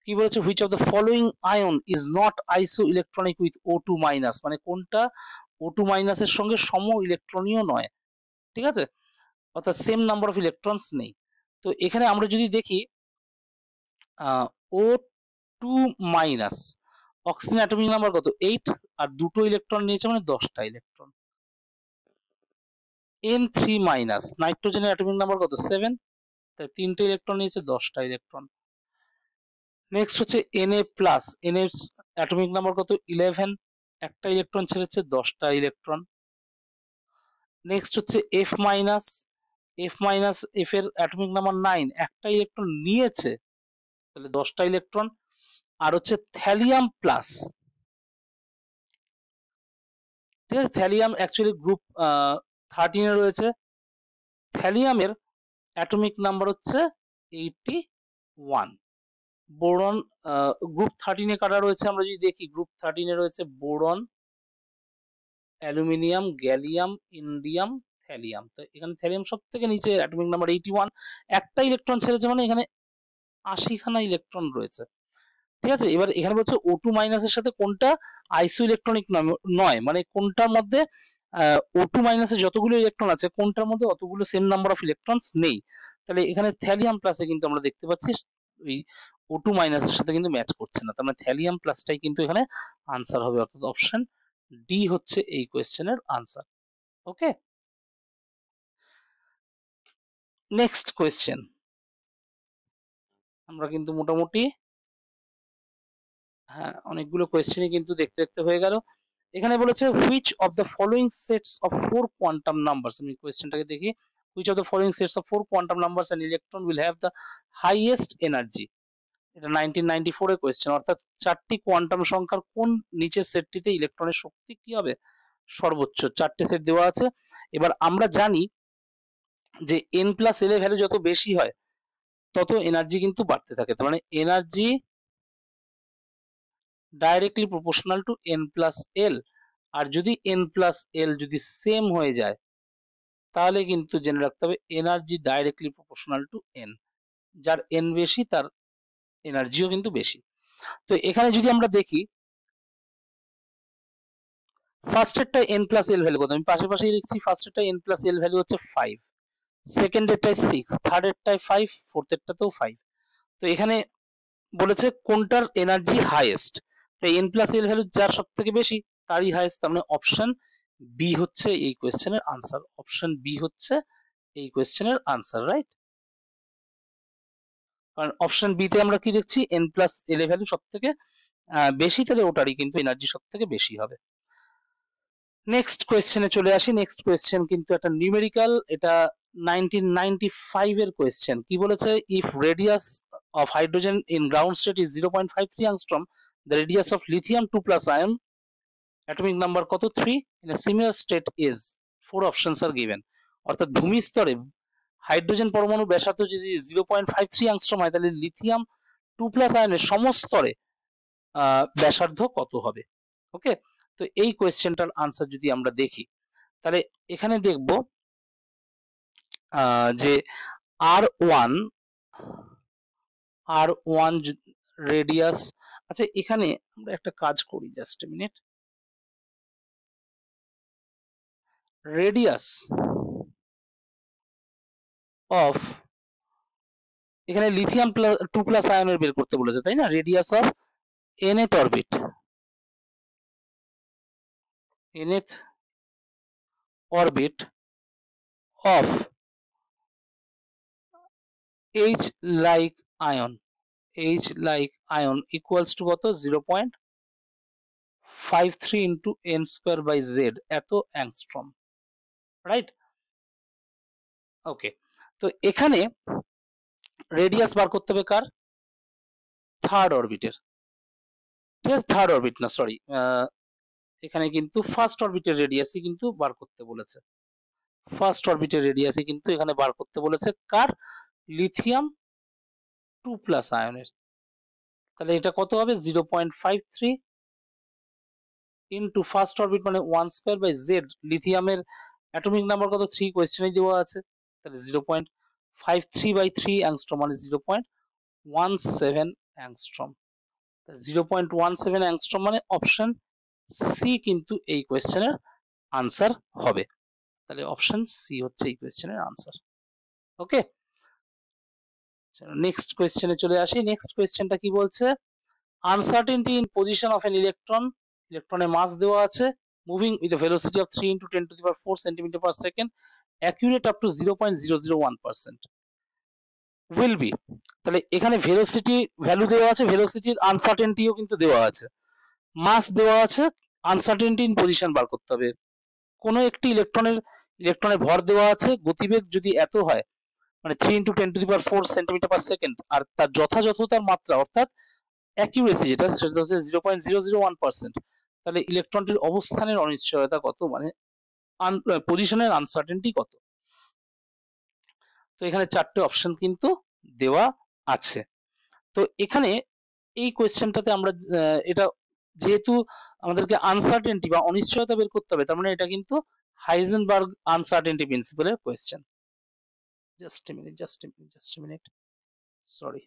কি বলেছে? Which of the following ion is not আইসো ইলেকট্রনিক উইথ O2 মাইনাস, মানে কোনটা O2 মাইনাসের সঙ্গে সম ইলেকট্রনীয় নয়, ঠিক আছে, অর্থাৎ সেম নাম্বার অফ ইলেকট্রনস নেই। তো এখানে আমরা যদি দেখি O2 minus, oxygen atomic number কত? 8, আর দুটো ইলেকট্রন নিয়েছে মানে 10টা ইলেকট্রন। N3 মাইনাস, নাইট্রোজেনের অ্যাটমিক নাম্বার কত? 7, তাই 3টে ইলেকট্রন নিয়েছে 10টা ইলেকট্রন। নেক্সট হচ্ছে Na প্লাস, Na এর অ্যাটমিক নাম্বার কত? 11, একটা ইলেকট্রন ছেড়েছে 10টা ইলেকট্রন। নেক্সট হচ্ছে F মাইনাস, F এর অ্যাটমিক নাম্বার 9, একটা ইলেকট্রন নিয়েছে, তাহলে 10টা ইলেকট্রন। আর হচ্ছে থ্যালিয়াম প্লাস, ঠিক আছে, থ্যালিয়াম অ্যাকচুয়ালি গ্রুপ 13 এ রয়েছে। থ্যালিয়ামের অ্যাটমিক নাম্বার হচ্ছে 81, বোরন গ্রুপ 13 এ কারা রয়েছে আমরা যদি দেখি, গ্রুপ 13 এ রয়েছে boron, aluminium, gallium, indium, thallium. তো এখানে থ্যালিয়াম সবথেকে নিচে, অ্যাটমিক নাম্বার 81, একটা ইলেকট্রন ছেড়েছে মানে এখানে 80 খানা ইলেকট্রন রয়েছে। ঠিক আছে, এবার এখানে বলছে O2 মাইনাসের সাথে কোনটা আইসো ইলেকট্রনিক নয়, মানে কোনটার মধ্যে O2 মাইনাসে যতগুলো ইলেকট্রন আছে কোনটার মধ্যে অতগুলো সেম নাম্বার অফ ইলেকট্রনস নেই। তাহলে এখানে থ্যালিয়াম প্লাসে কিন্তু আমরা দেখতে পাচ্ছি ওই O2 মাইনাসের সাথে কিন্তু ম্যাচ করছে না, তার মানে থ্যালিয়াম প্লাসটাই কিন্তু এখানে আনসার হবে, অর্থাৎ অপশন ডি হচ্ছে এই কোয়েশ্চেনের আনসার। ওকে, নেক্সট কোয়েশ্চেন। আমরা কিন্তু মোটামুটি হ্যাঁ অনেকগুলো কোয়েশ্চেনই কিন্তু দেখতে দেখতে হয়ে গেল। এখানে বলেছে which of the following sets of 4 quantum numbers, আমি কোয়েশ্চেনটাকে দেখি, which of the following sets of 4 quantum numbers and electron will have the highest energy. এটা 1994 এর কোয়েশ্চেন, অর্থাৎ চারটি কোয়ান্টাম সংখ্যার কোন নিচের সেটটিতে ইলেকট্রনের শক্তি কি হবে সর্বোচ্চ। চারটে সেট দেওয়া আছে। এবার আমরা জানি যে n প্লাস এল এর ভ্যালু যত বেশি হয় তত এনার্জি কিন্তু বাড়তে থাকে, তার মানে energy directly proportional to n plus L. আর যদি n প্লাস এল যদি সেম হয়ে যায় তাহলে কিন্তু জেনে রাখতে হবে energy directly proportional to n, যার n বেশি তার এনার্জিও কিন্তু বেশি। তো এখানে যদি আমরা দেখি ফার্স্টেরটা n প্লাস এল ভ্যালু কত, আমি পাশে পাশেই লিখছি, ফার্স্টেরটা n প্লাস এল ভ্যালু হচ্ছে 5, সেকেন্ডেরটায় 6, থার্ডেরটায় 5, ফোর্থেরটাতেও 5। তো এখানে বলেছে কোনটার এনার্জি হাইয়েস্ট, তাই n প্লাস এল ভ্যালু যার সব থেকে বেশি তারই হাইয়েস্ট, তার মানে অপশন বি হচ্ছে এই কোয়েশ্চেনের আনসার। অপশন বি হচ্ছে এই কোয়েশ্চেনের আনসার, রাইট? কারণ অপশন বি তে আমরা কি দেখছি, n প্লাস এল এর ভ্যালু সব থেকে বেশি, তাহলে ওটারই কিন্তু এনার্জি সব থেকে বেশি হবে। নেক্সট কোয়েশ্চেনে চলে আসি। নেক্সট কোয়েশ্চেন কিন্তু একটা নিউমেরিক্যাল, এটা 1995 এর কোয়েশ্চেন। কি বলেছে, if radius of hydrogen in ground state is 0.53 angstrom, the radius of lithium 2 plus ion atomic number কত 3 in a similar state is, 4 options are given। অর্থাৎ ভূমি স্তরে হাইড্রোজেন পরমাণু ব্যাসার্ধ যদি 0.53 angstrom হয় তাহলে লিথিয়াম 2 প্লাস আয়নের সমস্তরে ব্যাসার্ধ কত হবে। ওকে, তো এই কোয়েশ্চেনটার আনসার যদি আমরা দেখি তাহলে এখানে দেখব যে R1 রেডিয়াস, আচ্ছা এখানে আমরা একটা কাজ করি, just a minute, radius of, এখানে লিথিয়াম 2 প্লাস আয়নের বের করতে বলেছে তাই না, radius of nth orbit, nth orbit of H like ion, H like ion equals to কত 0.53 into n square by Z, এত অ্যাংস্ট্রম, রাইট? ওকে, তো এখানে রেডিয়াস বার করতে হবে কার, থার্ড অরবিটের, ঠিক আছে, থার্ড অরবিট না সরি, এখানে কিন্তু ফার্স্ট অরবিটের রেডিয়াসই কিন্তু বার করতে বলেছে, ফার্স্ট অরবিটের রেডিয়াসই কিন্তু এখানে বার করতে বলেছে কার, লিথিয়াম 2 প্লাস আয়নের। তাহলে এটা কত হবে 0.53 ইন্টু ফার্স্ট অরবিট মানে 1 স্কয়ার বাই জেড, লিথিয়ামের অ্যাটমিক নাম্বার কত 3 কোয়েশ্চেনে দেওয়া আছে, তাহলে 0.53 বাই 3 অ্যাংস্ট্রম মানে 0.17 অ্যাংস্ট্রম, 0.17 অ্যাংস্ট্রম মানে অপশন সি কিন্তু এই কোয়েশ্চেনের আনসার হবে। তাহলে অপশন সি হচ্ছে এই কোয়েশ্চেনের আনসার। ওকে, নেক্সট কোয়েশ্চেনে চলে আসি। নেক্সট কোয়েশ্চেনটা কি বলছে, uncertainty in position of an electron, ইলেকট্রনের মাস দেওয়া আছে, moving with a velocity of 3 into 10 to the power 4 centimeter per second, accurate up to 0.001% will be। তাহলে এখানে ভেলোসিটি ভ্যালু দেওয়া আছে, ভেলোসিটির আনসার্টেনটিও কিন্তু দেওয়া আছে, মাস দেওয়া আছে, আনসার্টেনটি ইন পজিশন বার করতে হবে। কোনো একটি ইলেকট্রনের ভর দেওয়া আছে, গতিবেগ যদি এত হয় মানে 3 into 10 to the power 4 centimetre per second, আর তার যথাযথতার মাত্রা অর্থাৎ অ্যাকিউরেসি যেটা সেটা হচ্ছে 0.001%, তাহলে ইলেকট্রনটির অবস্থানের অনিশ্চয়তা কত, মানে পজিশনের আনসার্টেনটি কত। তো এখানে চারটে অপশন কিন্তু দেওয়া আছে। তো এখানে এই কোয়েশ্চেনটাতে আমরা এটা যেহেতু আমাদেরকে আনসার্টেনটি বা অনিশ্চয়তা বের করতে হবে, তার মানে এটা কিন্তু হাইজেনবার্গ আনসার্টেনটি প্রিন্সিপালের question. Just a minute, sorry.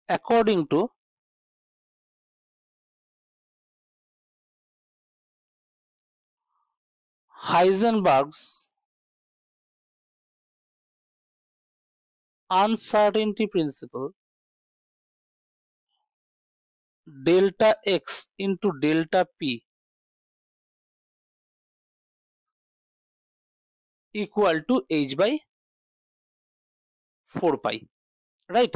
According to Heisenberg's uncertainty principle, delta x into delta p equal to h by 4 pi, right?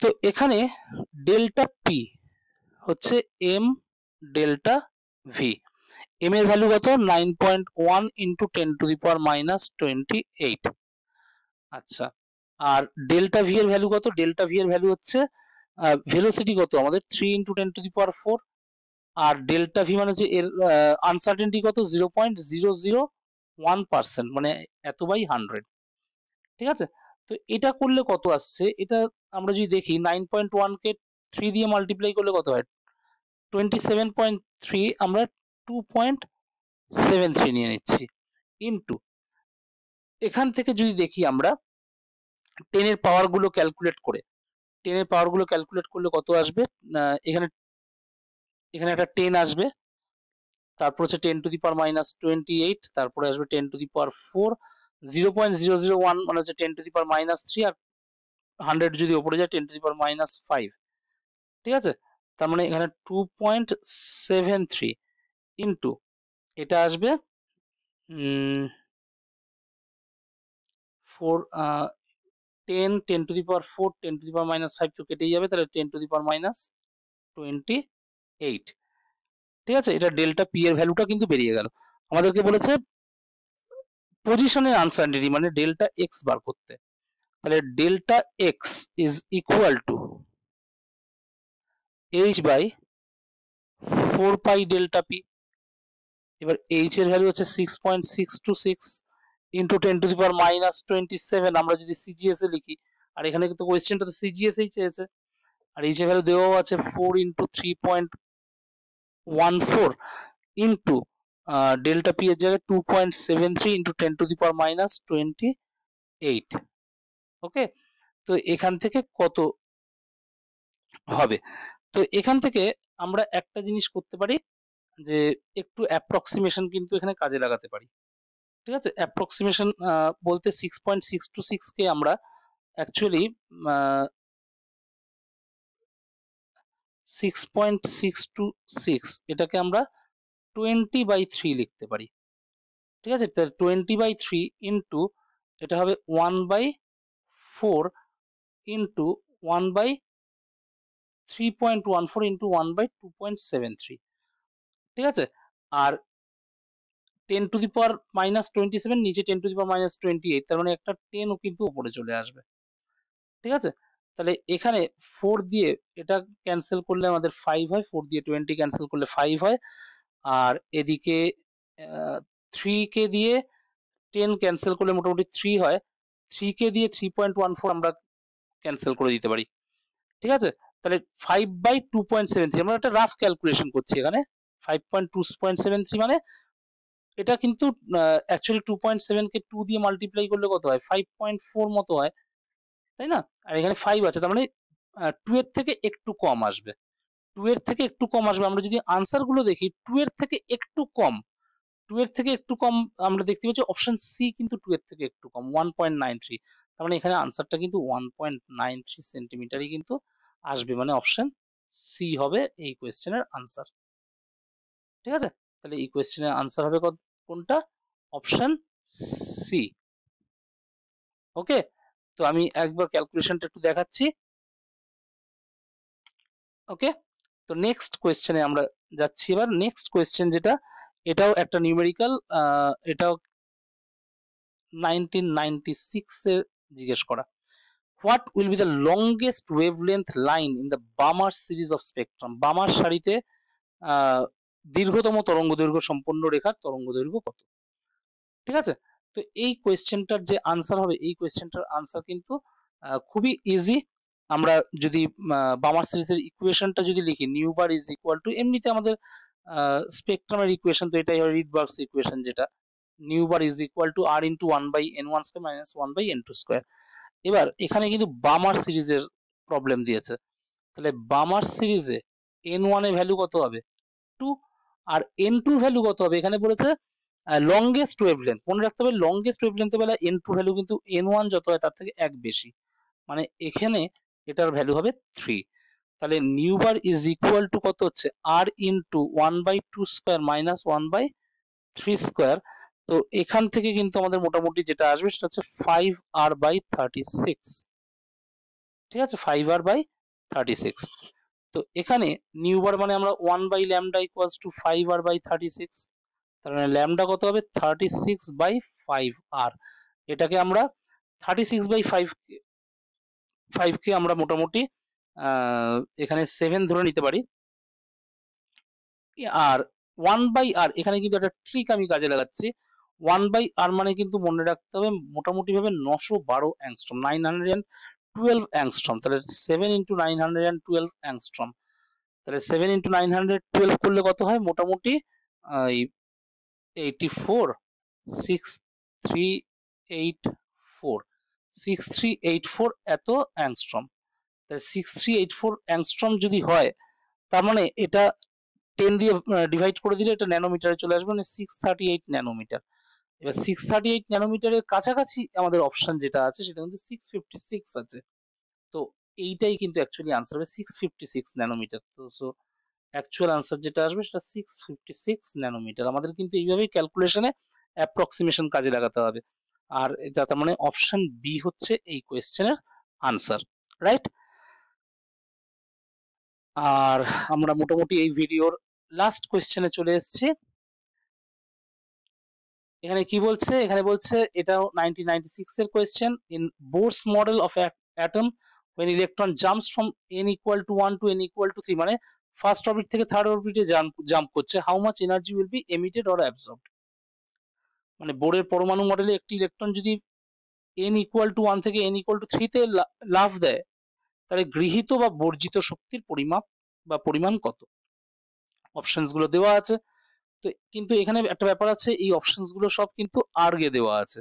তো এখানে ডেল্টা পি হচ্ছে এম ডেল্টা ভি। এম এর ভ্যালু কত? 9.1 ইন্টু 10⁻⁻28। আচ্ছা, আর delta V এর value কত? Delta V এর value হচ্ছে ভেলোসিটি কত আমাদের? 3 ইন্টু 10⁻4। আর ডেল্টা ভি মানে হচ্ছে এর আনসার্টেনটি কত? 0.001%, মানে এত বাই 100। ঠিক আছে, তো এটা করলে কত আসছে? এটা আমরা যদি দেখি 9.1 কে 3 দিয়ে মাল্টিপ্লাই করলে কত হয়? 27.3 আমরা 2.73 নিয়ে নিচ্ছি, ইন্টু এখান থেকে যদি দেখি আমরা 10 এর পাওয়ার গুলো ক্যালকুলেট করে, 10 এর পাওয়ার গুলো ক্যালকুলেট করলে কত আসবে? এখানে একটা 10 আসবে, তারপর হচ্ছে 10⁻⁻28, তারপরে আসবে 10⁻4, 0.001 মানে হচ্ছে 10⁻³ আর 100 যদি উপরে যায় 10⁻5। ঠিক আছে, তার মানে এখানে 2.73 ইন্টু এটা আসবে 4, 10, 10⁻4, 10⁻5 তো কেটেই যাবে, তাহলে 10⁻28। ঠিক আছে, এটা ডেল্টা পি এর ভ্যালুটা কিন্তু বেরিয়ে গেল। আমাদেরকে বলেছে পজিশনের আনসার্টেনটি মানে ডেল্টা এক্স বার করতে, তাহলে delta x is equal to h by 4 pi delta p. এবার এইচ এর ভ্যালু হচ্ছে 6.626 ইন্টু 10⁻27। আমরা যদি সিজিএস এ লিখি, আর এখানে কিন্তু কোয়েশ্চেনটাতে সিজিএস এই চেয়েছে, আর এইচ এর ভ্যালু দেওয়া আছে 4 ইন্টু 3.14 ইন্টু ডেল্টা পি এর জায়গায় 2.73 ইন্টু 10⁻28। ওকে, তো এখান থেকে কত হবে? তো এখান থেকে আমরা একটা জিনিস করতে পারি, যে একটু অ্যাপ্রক্সিমেশন কিন্তু এখানে কাজে লাগাতে পারি। ঠিক আছে, অ্যাপ্রক্সিমেশন বলতে 6.626 কে আমরা অ্যাকচুয়ালি 6.626 এটাকে আমরা 20/3 লিখতে পারি। ঠিক আছে, 20/3 ইন্টু এটা হবে 1/4 ইন্টু 1/3.14 ইন্টু 1/2.73। ঠিক আছে, আর 10⁻⁻27 নিচে 10⁻⁻28, তার মানে একটা 10 ও কিন্তু উপরে চলে আসবে। ঠিক আছে, তাহলে এখানে 4 দিয়ে এটা ক্যান্সেল করলে আমাদের 5 হয়, 4 দিয়ে 20 ক্যান্সেল করলে 5 হয়, আর এদিকে 3 কে দিয়ে 10 ক্যান্সেল করলে মোটামুটি 3 হয়, 3 কে দিয়ে 3.14 আমরা ক্যান্সেল করে দিতে পারি। ঠিক আছে, তাহলে 5/2.73, আমরা একটা রাফ ক্যালকুলেশন করছি এখানে। 5.2.73 মানে এটা কিন্তু অ্যাকচুয়ালি 2.7 কে 2 দিয়ে মাল্টিপ্লাই করলে কত হয়? 5.4 মতো হয়, তাই না? আর এখানে 5 আছে, তার মানে 2 এর থেকে একটু কম আসবে। 2 এর থেকে একটু কম আসবে। আমরা যদি আনসার গুলো দেখি 2 এর থেকে একটু কম, 2 এর থেকে একটু কম আমরা দেখতে পাচ্ছি অপশন সি কিন্তু 2 এর থেকে একটু কম 1.93। তার মানে এখানে আনসারটা কিন্তু 1.93 সেন্টিমিটারই কিন্তু আসবে, মানে অপশন সি হবে এই কোয়েশ্চেনের আনসার। ঠিক আছে, তাহলে এই কোয়েশ্চেনের আনসার হবে কোনটা? Option C. ওকে, তো আমি একবার ক্যালকুলেশনটা একটু দেখাচ্ছি। ওকে, তো নেক্সট কোয়েশ্চেনে আমরা যাচ্ছি। এবার নেক্সট কোয়েশ্চেন যেটা, এটাও একটা নিউমেরিক্যাল, এটাও 1996 এ জিজ্ঞেস করা। What will be the longest wavelength line in the Balmer series of spectrum? Balmer সারিতে দীর্ঘতম তরঙ্গ দৈর্ঘ্য সম্পন্ন রেখার তরঙ্গ দৈর্ঘ্য কত? ঠিক আছে? তো এই কোয়েশ্চেনটার যে আনসার হবে, এই কোয়েশ্চেনটার আনসার কিন্তু খুবই ইজি। আমরা যদি বামার সিরিজের ইকুয়েশনটা যদি লিখি, nu bar is equal to, এমনিতে আমাদের স্পেকট্রামের ইকুয়েশন তো এটাই হয়, রিডবার্গস ইকুয়েশন, যেটা nu bar is equal to R into one by n one square minus one by n two square. এবার এখানে কিন্তু বামার সিরিজের প্রবলেম দিয়েছে, তাহলে বামার সিরিজে এন ওয়ান এর ভ্যালু কত হবে? 2। আর এন টু ভ্যালু কত হবে? এখানে বলেছে লংগেস্ট ওয়েভলেন্থ। মনে রাখতে হবে longest ওয়েভলেন্থের Bela N to value কিন্তু এন ওয়ান যত হয় তার থেকে এক বেশি, মানে এখানে এটার ভ্যালু হবে 3। তাহলে nu bar is equal to কত হচ্ছে? R into one by two square minus one by three square. তো এখান থেকে কিন্তু আমাদের মোটামুটি যেটা আসবে সেটা হচ্ছে 5r/36। ঠিক আছে, 5r/36। তো এখানে নিউ বার মানে আমরা 1/λ ইকুয়ালস টু 5r/36, তার মানে ল্যামডা কত হবে? 36/5r। এটাকে আমরা 36/5 কে আমরা মোটামুটি এখানে 7 ধরে নিতে পারি। আর 1/r, এখানে কিন্তু একটা ট্রিক আমি কাজে লাগাচ্ছি। 1/r মানে কিন্তু মনে রাখতে হবে মোটামুটি ভাবে 912 অ্যাংস্ট্রম, 912 অ্যাংস্ট্রম। তাহলে 7 ইন্টু 912 অ্যাংস্ট্রম, তাহলে 7 ইন্টু 912 করলে কত হয়? মোটামুটি 84, 6384, 6384 এত অ্যাংস্ট্রম। তাহলে 6384 অ্যাংস্ট্রম যদি হয়, তার মানে এটা 10 দিয়ে ডিভাইড করে দিলে এটা ন্যানোমিটারে চলে আসবে, মানে 638 ন্যানোমিটার। এবার 638 ন্যানোমিটারের কাছাকাছি আমাদের অপশন যেটা আছে সেটা কিন্তু 656 আছে। তো এইটাই কিন্তু অ্যাকচুয়ালি আনসার হবে 656 ন্যানোমিটার। তো সো অ্যাকচুয়াল আনসার যেটা আসবে সেটা 656 ন্যানোমিটার। আমাদের কিন্তু এইভাবেই ক্যালকুলেশনে অ্যাপ্রক্সিমেশন কাজে লাগাতে হবে। আর এটা তার মানে অপশন বি হচ্ছে এই কোয়েশ্চেনের আনসার, রাইট? আর আমরা মোটামুটি এই ভিডিওর লাস্ট কোয়েশ্চেনে চলে এসেছি। এখানে কি বলছে? এখানে বলছে এটাও 1996 এর question. In Bohr's model of atom when electron jumps from n equal to 1 to n equal to 3, মানে ফার্স্ট অরবিট থেকে থার্ড অরবিটে জাম্প করছে, how much energy will be emitted or absorbed. মানে বোরের পরমাণু মডেলে একটি ইলেকট্রন যদি n ইকুয়াল টু 1 থেকে n equal to 3 তে লাফ দেয়, তাহলে গৃহীত বা বর্জিত শক্তির পরিমাপ বা পরিমাণ কত? অপশনস গুলো দেওয়া আছে। তো কিন্তু এখানে একটা ব্যাপার আছে, এই অপশনস গুলো সব কিন্তু আর্গে দেওয়া আছে।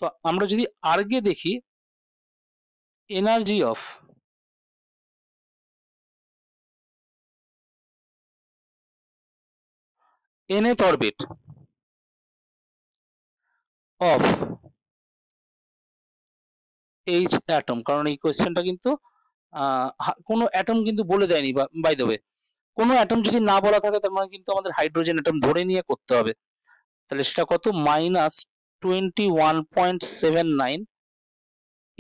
তো আমরা যদি আর্গে দেখি, energy of nth orbit of H atom, কারণ এই কোয়েশ্চেনটা কিন্তু কোনো অ্যাটম কিন্তু বলে দেয়নি, বাই দ্য ওয়ে। কোনো অ্যাটম যদি না বলা থাকে তার মানে কিন্তু আমাদের হাইড্রোজেন অ্যাটম ধরে নিয়ে করতে হবে। তাহলে সেটা কত? -21.79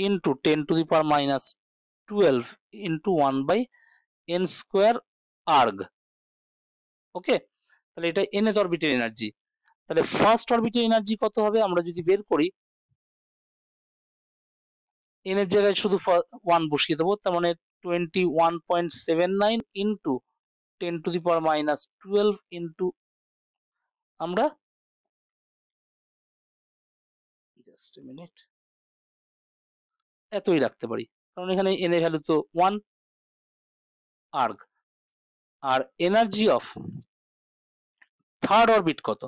into 10⁻12 into 1/n square erg. Okay, তাহলে এটা nth অরবিটের এনার্জি। তাহলে ফার্স্ট অরবিটের এনার্জি কত হবে আমরা যদি বের করি, n এর জায়গায় শুধু 1 বসিয়ে দেবো, তার মানে 21.79 ইন্টু 10⁻12 ইন্টু, আমরা জাস্ট এ মিনিট, এতই রাখতে পারি, কারণ এখানে n এর ভ্যালু তো 1 আর্গ। আর এনার্জি অফ থার্ড অরবিট কত?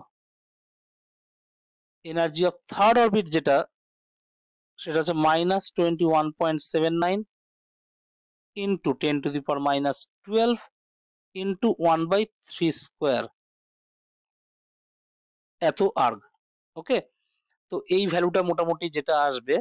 এনার্জি অফ থার্ড অরবিট যেটা, সেটা হচ্ছে -21.79 ইন্টু 10⁻12 ইন্টু 1/3 স্কোয়ার, এত আর্গ। ওকে, তো এই ভ্যালুটা মোটামুটি যেটা আসবে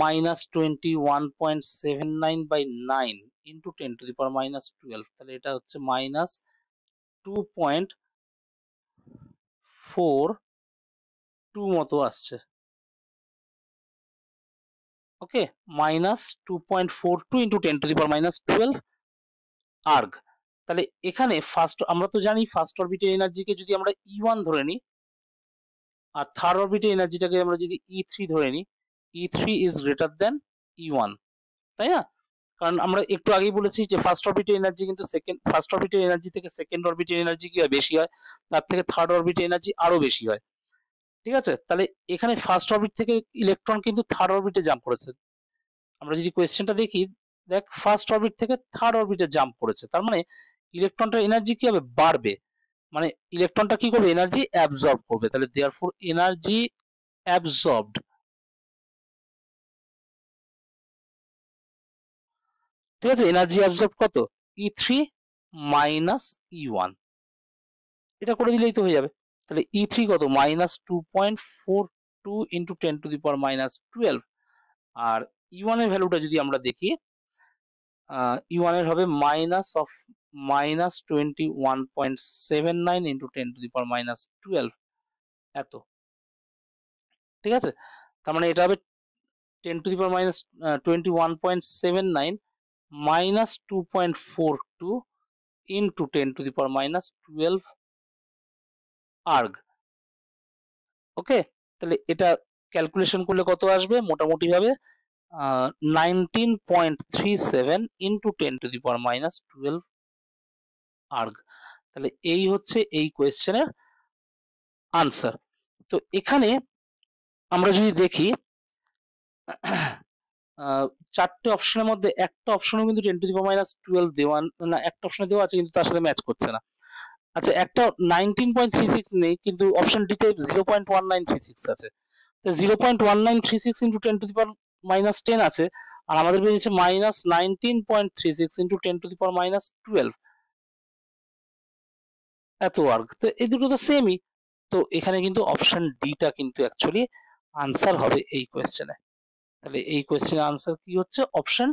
-21.79/9 ইন্টু 10⁻12, তাহলে এটা হচ্ছে -2.42 মতো আসছে। ওকে, -2.42 ইন্টু 10⁻12 আর্গ। তাহলে এখানে ফার্স্ট, আমরা তো জানি ফার্স্ট অরবিটের এনার্জিকে যদি আমরা E1 ধরে নিই, আর থার্ড অরবিটের এনার্জিটাকে আমরা যদি E3 ধরে নিই, E3 is greater than E1, তাই না? কারণ আমরা একটু আগেই বলেছি যে ফার্স্ট অরবিটের এনার্জি কিন্তু ফার্স্ট অরবিটের এনার্জি থেকে সেকেন্ড অরবিটের এনার্জি কি হয়? বেশি হয়, তার থেকে থার্ড অরবিটের এনার্জি আরো বেশি হয়। ঠিক আছে, তাহলে এখানে ফার্স্ট অরবিট থেকে ইলেকট্রন কিন্তু থার্ড অরবিটে জাম্প করেছে। আমরা যদি কোয়েশ্চেনটা দেখি, দেখ ফার্স্ট অরবিট থেকে থার্ড অরবিটে জাম্প করেছে, তার মানে ইলেকট্রনটার এনার্জি কি হবে, বাড়বে, মানে ইলেকট্রনটা কি করবে, এনার্জি অ্যাবজর্ব করবে, তাহলে দেয়ারফর এনার্জি অ্যাবজর্বড, ঠিক আছে, এনার্জি অ্যাবজর্ব কত, E3 মাইনাস E1, এটা করে দিলেই তো হয়ে যাবে। তাহলে E3 কত, -2.42 ইন্টু 10⁻12, আর E1 এর ভ্যালুটা যদি আমরা দেখি, E1 এর হবে -21.79 ইন্টু 10⁻12, এত, ঠিক আছে, তার মানে এটা হবে 10⁻21.79 মাইনাস 2.42 ইন্টু 10⁻12 আর্গ। ওকে, তাহলে এটা ক্যালকুলেশন করলে কত আসবে, মোটামুটি ভাবে 19.37 ইন্টু 10⁻12 আর্গ। তাহলে এই হচ্ছে এই কোয়েশ্চেনের আনসার। তো এখানে আমরা যদি দেখি চারটে অপশনের মধ্যে একটা অপশনও কিন্তু 10⁻12 দেওয়া, না একটা অপশনে দেওয়া আছে কিন্তু তার সাথে ম্যাচ করছে না। আচ্ছা, একটা 19.36 নেই, কিন্তু অপশন ডি তে 0.1936 আছে, তো 0.1936 ইন্টু 10⁻10 আছে, আর আমাদের বেরিয়েছে -19.36 ইন্টু 10⁻12, এত ওয়ার্ক, তো এই দুটো তো সেমই, তো এখানে কিন্তু অপশন ডিটা কিন্তু অ্যাকচুয়ালি আনসার হবে এই কোয়েশ্চেনে। তাহলে এই কোয়েশ্চেনের আনসার কি হচ্ছে, অপশন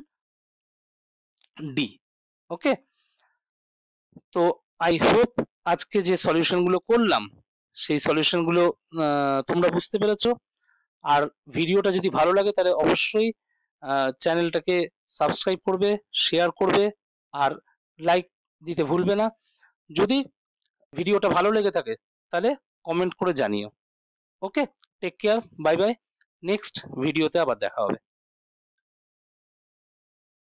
ডি। ওকে, তো আই হোপ আজকে যে সলিউশন গুলো করলাম সেই সলিউশন গুলো তোমরা বুঝতে পেরেছো। আর ভিডিওটা যদি ভালো লাগে তাহলে অবশ্যই চ্যানেলটাকে সাবস্ক্রাইব করবে, শেয়ার করবে, আর লাইক দিতে ভুলবে না। যদি ভিডিওটা ভালো লেগে থাকে তাহলে কমেন্ট করে জানিও। Okay, take care, bye bye, next ভিডিওতে আবার দেখা হবে।